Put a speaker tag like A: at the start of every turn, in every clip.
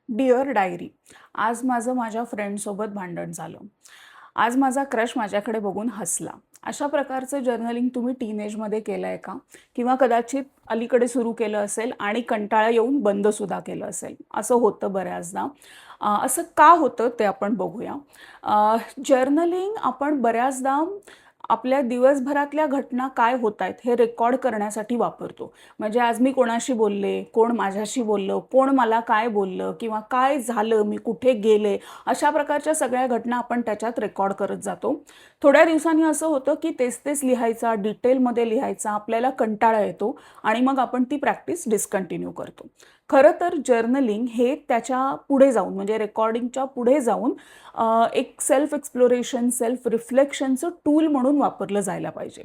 A: Dear diary. आज माझं माझ्या फ्रेंडसोबत भांडण झालं. आज माझा क्रश माझ्याकडे बघून हसला. अशा प्रकारचं जर्नलिंग तुम्ही टीनेजमध्ये केलं आहे का? किंवा कदाचित अलीकडे सुरू केलं असेल आणि कंटाळा येऊन बंदसुद्धा केलं असेल. असं होतं बऱ्याचदा. असं का होतं ते आपण बघूया. जर्नलिंग आपण बऱ्याचदा आपल्या दिवसभरातल्या घटना काय होत आहेत हे रेकॉर्ड करण्यासाठी वापरतो. म्हणजे आज मी कोणाशी बोलले, कोण माझ्याशी बोललं, कोण मला काय बोललं किंवा काय झालं, मी कुठे गेले, अशा प्रकारच्या सगळ्या घटना आपण त्याच्यात रेकॉर्ड करत जातो. थोड्या दिवसांनी असं होतं की तेच तेच लिहायचा, डिटेलमध्ये लिहायचा, आपल्याला कंटाळा येतो आणि मग आपण ती प्रॅक्टिस डिस्कंटिन्यू करतो. खरं तर जर्नलिंग हे त्याच्या पुढे जाऊन म्हणजे रेकॉर्डिंगच्या पुढे जाऊन एक सेल्फ एक्सप्लोरेशन, सेल्फ रिफ्लेक्शनचं टूल म्हणून वापरलं जायला पाहिजे.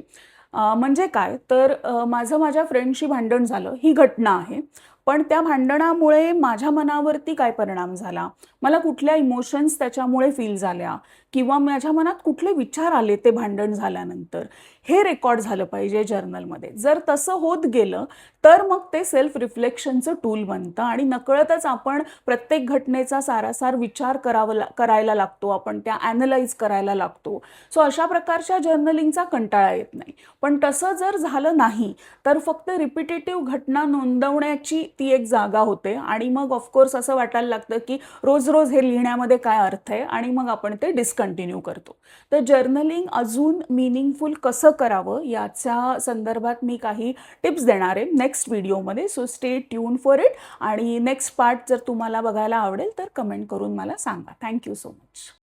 A: म्हणजे काय तर माझं माझ्या फ्रेंडशी भांडण झालं ही घटना आहे. पण त्या भांडणामुळे माझ्या मनावरती काय परिणाम झाला, मला कुठल्या इमोशन्स त्याच्यामुळे फील झाल्या किंवा माझ्या मनात कुठले विचार आले ते भांडण झाल्यानंतर, हे रेकॉर्ड झालं पाहिजे जर्नलमध्ये. जर तसं होत गेलं तर मग ते सेल्फ रिफ्लेक्शनचं टूल बनतं आणि नकळतच आपण प्रत्येक घटनेचा सारासार विचार करायला लागतो, आपण त्या ॲनलाइज करायला लागतो. सो अशा प्रकारच्या जर्नलिंगचा कंटाळा येत नाही. पण तसं जर झालं नाही तर फक्त रिपिटेटिव्ह घटना नोंदवण्याची ती एक जागा होते आणि मग ऑफकोर्स असं वाटायला लागतं की रोज रोज हे लिहिण्यामध्ये काय अर्थ आहे आणि मग आपण ते डिस्कंटिन्यू करतो. तर जर्नलिंग अजून मिनिंगफुल कसं करावं याच्या संदर्भात मी काही टिप्स देणार आहे नेक्स्ट व्हिडिओमध्ये. So stay tune for it आणि नेक्स्ट पार्ट जर तुम्हाला बघायला आवडेल तर कमेंट करून मला सांगा. Thank you so much.